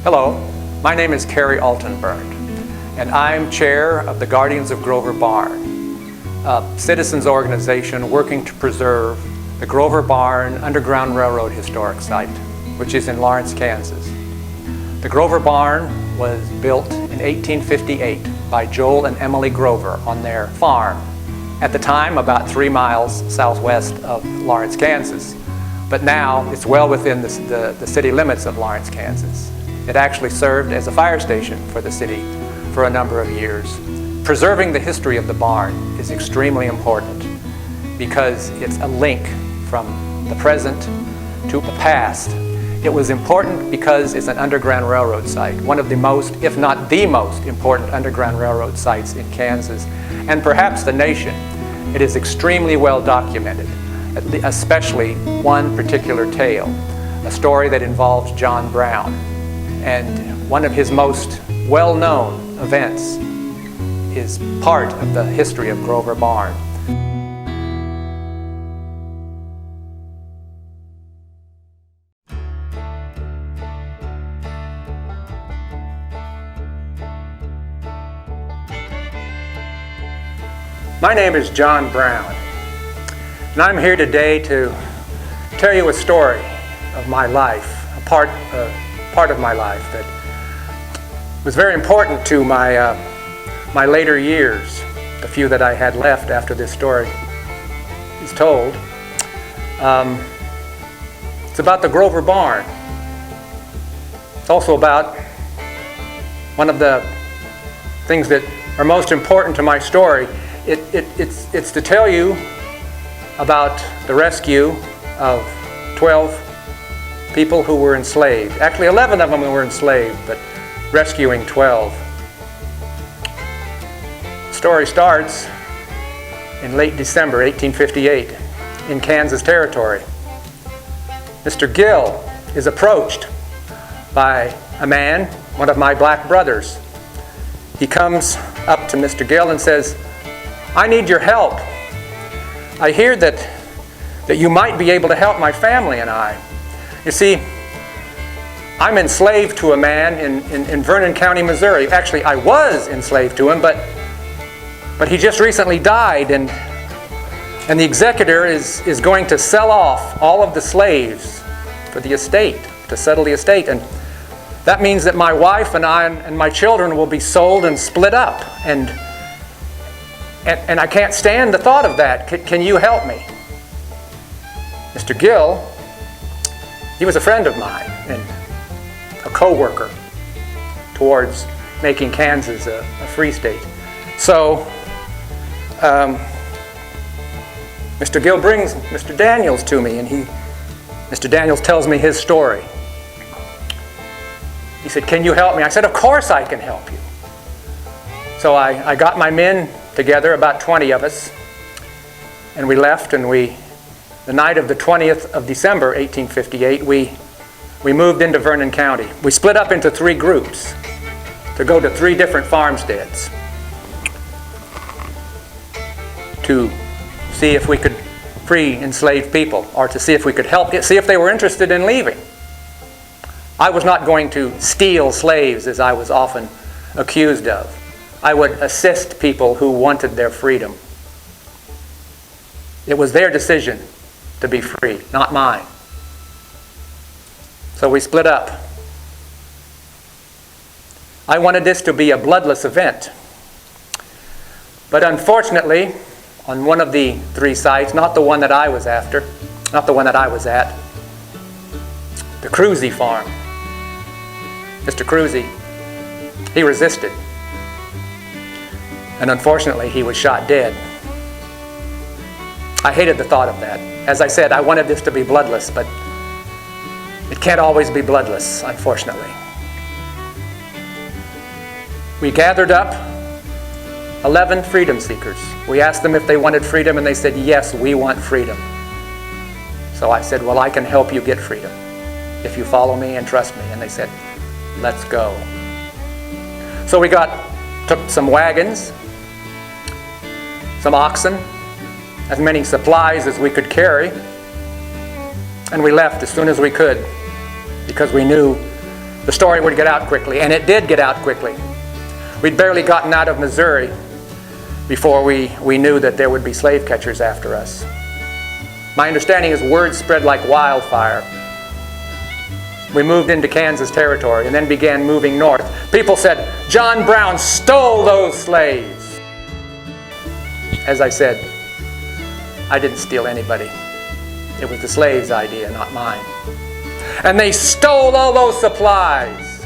Hello, my name is Kerry Altenbernd, and I'm chair of the Guardians of Grover Barn, a citizens organization working to preserve the Grover Barn Underground Railroad Historic Site, which is in Lawrence, Kansas. The Grover Barn was built in 1858 by Joel and Emily Grover on their farm, at the time about 3 miles southwest of Lawrence, Kansas. But now it's well within the city limits of Lawrence, Kansas. It actually served as a fire station for the city for a number of years. Preserving the history of the barn is extremely important because it's a link from the present to the past. It was important because it's an Underground Railroad site, one of the most, if not the most important Underground Railroad sites in Kansas, and perhaps the nation. It is extremely well documented, especially one particular tale, a story that involves John Brown. And one of his most well-known events is part of the history of Grover Barn. My name is John Brown, and I'm here today to tell you a story of my life, a part of my life that was very important to my later years, the few that I had left after this story is told. It's about the Grover Barn. It's also about one of the things that are most important to my story. It's to tell you about the rescue of 12 people who were enslaved. Actually, 11 of them were enslaved, but rescuing 12. The story starts in late December 1858 in Kansas Territory. Mr. Gill is approached by a man, one of my black brothers. He comes up to Mr. Gill and says, "I need your help. I hear that you might be able to help my family and I. You see, I'm enslaved to a man in Vernon County, Missouri. Actually, I was enslaved to him, but he just recently died, and the executor is going to sell off all of the slaves for the estate, to settle the estate. And that means that my wife and I and my children will be sold and split up. And I can't stand the thought of that. Can you help me?" Mr. Gill, he was a friend of mine and a co-worker towards making Kansas a free state. So Mr. Gill brings Mr. Daniels to me, and Mr. Daniels tells me his story. He said, "Can you help me?" I said, "Of course I can help you." So I got my men together, about 20 of us, and we left, and the night of the 20th of December 1858, we moved into Vernon County. We split up into 3 groups to go to 3 different farmsteads to see if we could free enslaved people, or to see if we could see if they were interested in leaving. I was not going to steal slaves, as I was often accused of. I would assist people who wanted their freedom. It was their decision to be free, not mine. So we split up. I wanted this to be a bloodless event. But unfortunately, on one of the 3 sites, not the one that I was after, not the one that I was at, the Cruzy farm, Mr. Cruzy, he resisted. And unfortunately, he was shot dead. I hated the thought of that. As I said, I wanted this to be bloodless, but it can't always be bloodless, unfortunately. We gathered up 11 freedom seekers. We asked them if they wanted freedom, and they said, "Yes, we want freedom." So I said, "Well, I can help you get freedom if you follow me and trust me." And they said, "Let's go." So we took some wagons, some oxen, as many supplies as we could carry, and we left as soon as we could, because we knew the story would get out quickly, and it did get out quickly. We'd barely gotten out of Missouri before we knew that there would be slave catchers after us. My understanding is word spread like wildfire. We moved into Kansas territory and then began moving north. People said, John Brown stole those slaves. As I said, I didn't steal anybody. It was the slaves' idea, not mine. And they stole all those supplies.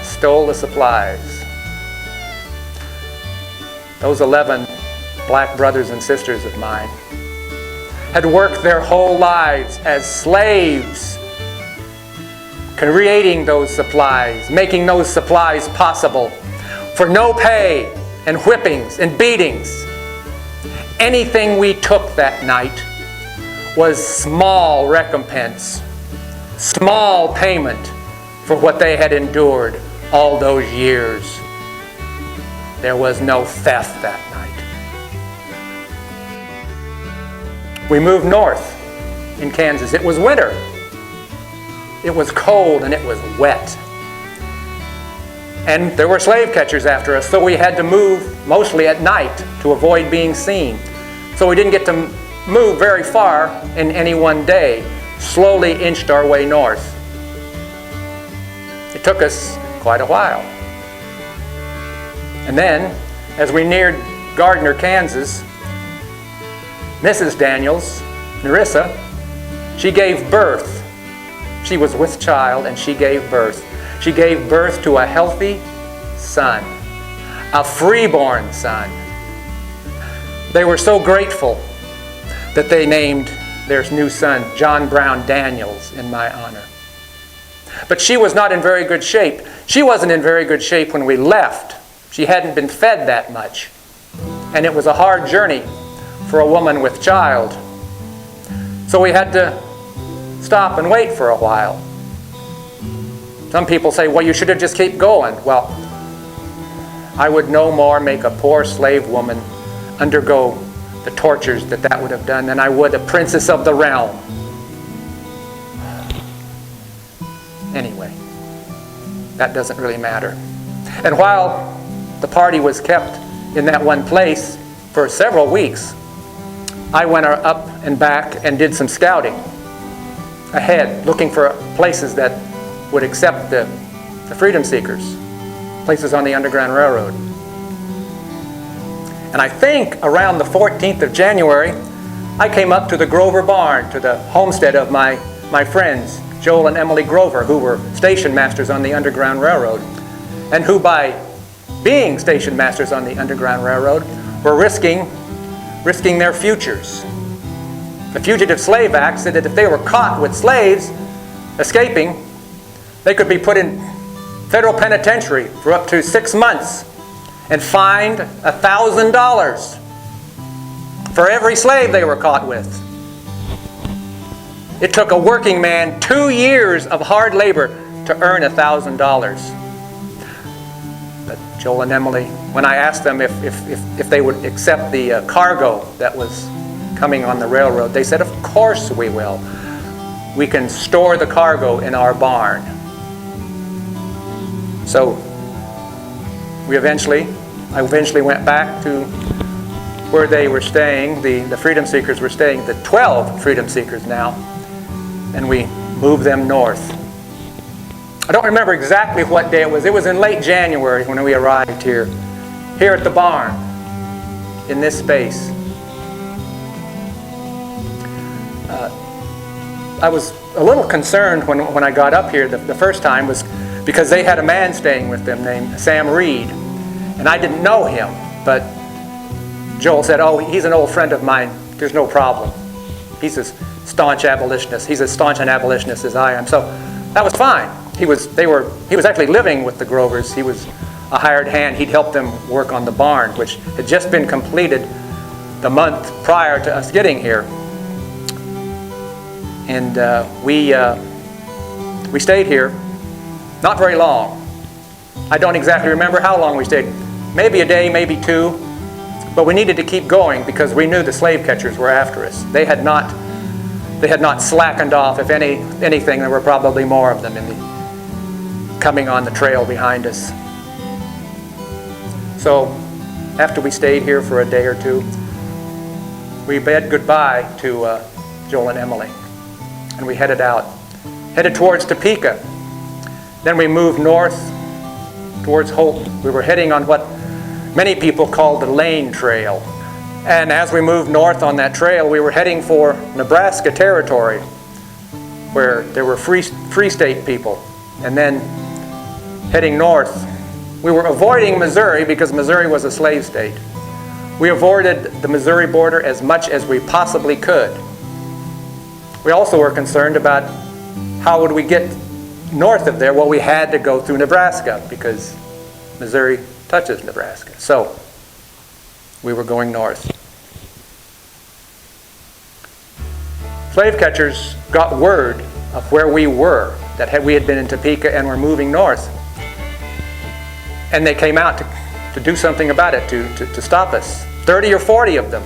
Stole the supplies. Those 11 black brothers and sisters of mine had worked their whole lives as slaves, creating those supplies, making those supplies possible for no pay and whippings and beatings. Anything we took that night was small recompense, small payment for what they had endured all those years. There was no theft that night. We moved north in Kansas. It was winter. It was cold and it was wet. And there were slave catchers after us, so we had to move mostly at night to avoid being seen. So we didn't get to move very far in any one day. Slowly inched our way north. It took us quite a while. And then, as we neared Gardner, Kansas, Mrs. Daniels, Nerissa, she gave birth. She was with child and she gave birth. She gave birth to a healthy son, a freeborn son. They were so grateful that they named their new son John Brown Daniels in my honor. But she was not in very good shape. She wasn't in very good shape when we left. She hadn't been fed that much. And it was a hard journey for a woman with child. So we had to stop and wait for a while. Some people say, well, you should have just kept going. Well, I would no more make a poor slave woman undergo the tortures that would have done than I would a princess of the realm. Anyway, that doesn't really matter. And while the party was kept in that one place for several weeks, I went up and back and did some scouting ahead, looking for places that would accept the freedom seekers, places on the Underground Railroad. And I think around the 14th of January, I came up to the Grover barn, to the homestead of my friends, Joel and Emily Grover, who were station masters on the Underground Railroad, and who by being station masters on the Underground Railroad were risking their futures. The Fugitive Slave Act said that if they were caught with slaves escaping, they could be put in federal penitentiary for up to 6 months and fined $1,000 for every slave they were caught with. It took a working man 2 years of hard labor to earn $1,000. But Joel and Emily, when I asked them if they would accept the cargo that was coming on the railroad, they said, of course we will. We can store the cargo in our barn. So I eventually went back to where they were staying. The freedom seekers were staying, the 12 freedom seekers now, and we moved them north. I don't remember exactly what day it was. It was in late January when we arrived here at the barn, in this space. I was a little concerned when I got up here the first time, was because they had a man staying with them named Sam Reed, and I didn't know him, but Joel said, oh, he's an old friend of mine, there's no problem. He's a staunch abolitionist. He's as staunch an abolitionist as I am. So that was fine. He was actually living with the Grovers. He was a hired hand. He'd helped them work on the barn, which had just been completed the month prior to us getting here. And we stayed here, not very long. I don't exactly remember how long we stayed. Maybe a day, maybe two. But we needed to keep going because we knew the slave catchers were after us. They had not they had not slackened off. If anything, there were probably more of them coming on the trail behind us. So after we stayed here for a day or two, we bid goodbye to Joel and Emily, and we headed towards Topeka. Then we moved north towards Holton. We were heading on what many people call the Lane Trail. And as we moved north on that trail, we were heading for Nebraska territory, where there were free state people. And then heading north, we were avoiding Missouri because Missouri was a slave state. We avoided the Missouri border as much as we possibly could. We also were concerned about how would we get north of there. Well, we had to go through Nebraska because Missouri touches Nebraska. So we were going north. Slave catchers got word of where we were, that we had been in Topeka and were moving north. And they came out to do something about it, to stop us. 30 or 40 of them.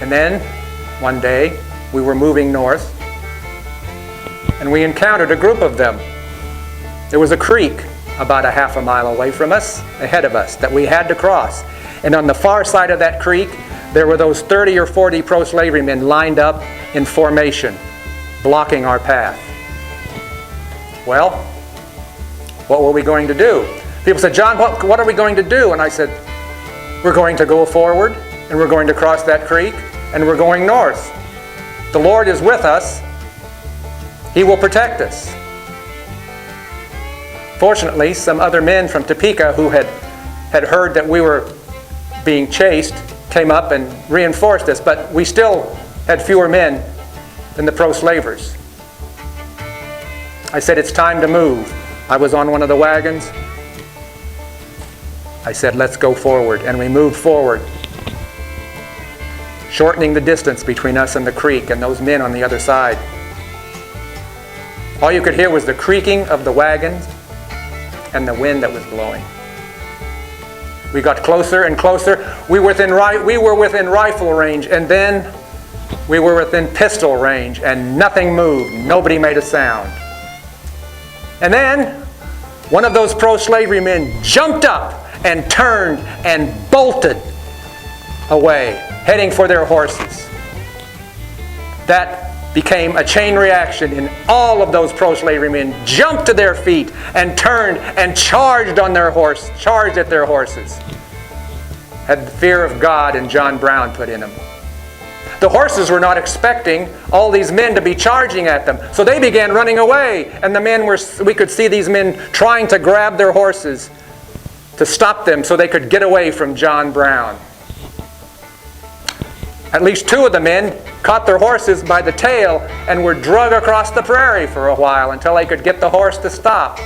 And then, one day, we were moving north, and we encountered a group of them. There was a creek about a half a mile away from us, ahead of us, that we had to cross. And on the far side of that creek, there were those 30 or 40 pro-slavery men lined up in formation, blocking our path. Well, what were we going to do? People said, John, what are we going to do? And I said, we're going to go forward, and we're going to cross that creek, and we're going north. The Lord is with us. He will protect us. Fortunately, some other men from Topeka who had heard that we were being chased came up and reinforced us, but we still had fewer men than the pro-slavers. I said, it's time to move. I was on one of the wagons. I said, let's go forward. And we moved forward, shortening the distance between us and the creek and those men on the other side. All you could hear was the creaking of the wagons and the wind that was blowing. We got closer and closer. We were within rifle range, and then we were within pistol range, and nothing moved. Nobody made a sound. And then one of those pro-slavery men jumped up and turned and bolted away, heading for their horses. That became a chain reaction, and all of those pro-slavery men jumped to their feet and turned and charged at their horses. Had the fear of God and John Brown put in them. The horses were not expecting all these men to be charging at them, so they began running away, and we could see these men trying to grab their horses to stop them so they could get away from John Brown. At least two of the men caught their horses by the tail and were dragged across the prairie for a while until they could get the horse to stop.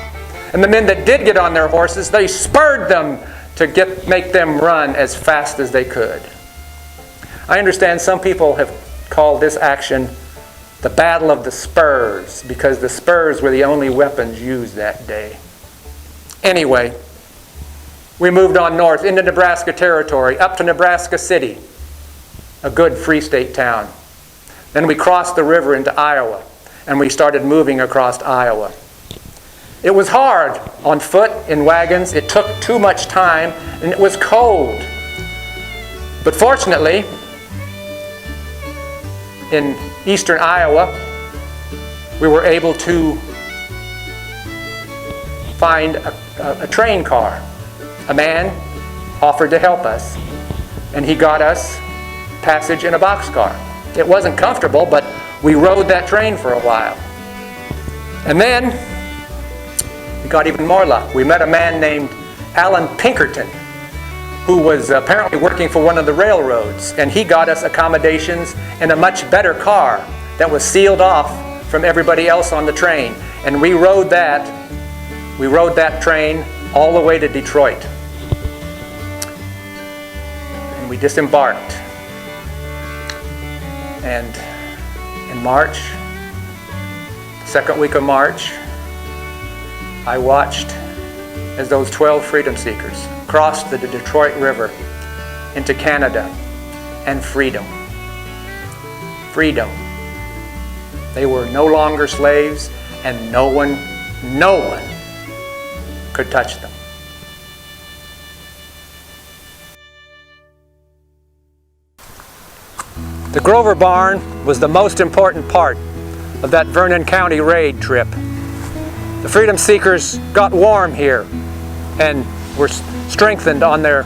And the men that did get on their horses, they spurred them to make them run as fast as they could. I understand some people have called this action the Battle of the Spurs because the spurs were the only weapons used that day. Anyway, we moved on north into Nebraska territory, up to Nebraska City, a good free state town. Then we crossed the river into Iowa, and we started moving across Iowa. It was hard on foot in wagons. It took too much time, and it was cold. But fortunately, in eastern Iowa, we were able to find a train car. A man offered to help us, and he got us passage in a boxcar. It wasn't comfortable, but we rode that train for a while. And then we got even more luck. We met a man named Alan Pinkerton, who was apparently working for one of the railroads, and he got us accommodations in a much better car that was sealed off from everybody else on the train. And we rode that train all the way to Detroit. And we disembarked. And in March, second week of March, I watched as those 12 freedom seekers crossed the Detroit River into Canada and freedom. Freedom. They were no longer slaves, and no one could touch them. The Grover Barn was the most important part of that Vernon County raid trip. The freedom seekers got warm here and were strengthened on their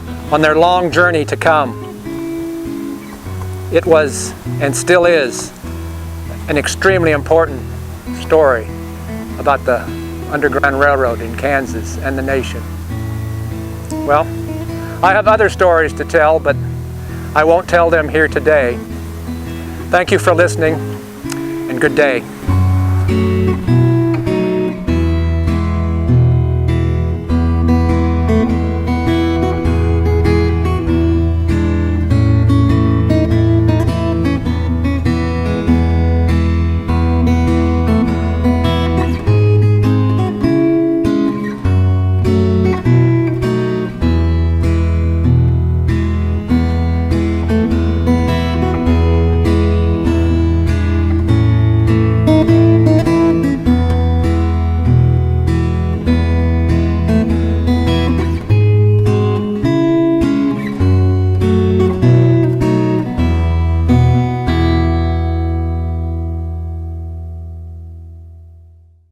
long journey to come. It was, and still is, an extremely important story about the Underground Railroad in Kansas and the nation. Well, I have other stories to tell, but I won't tell them here today. Thank you for listening, and good day.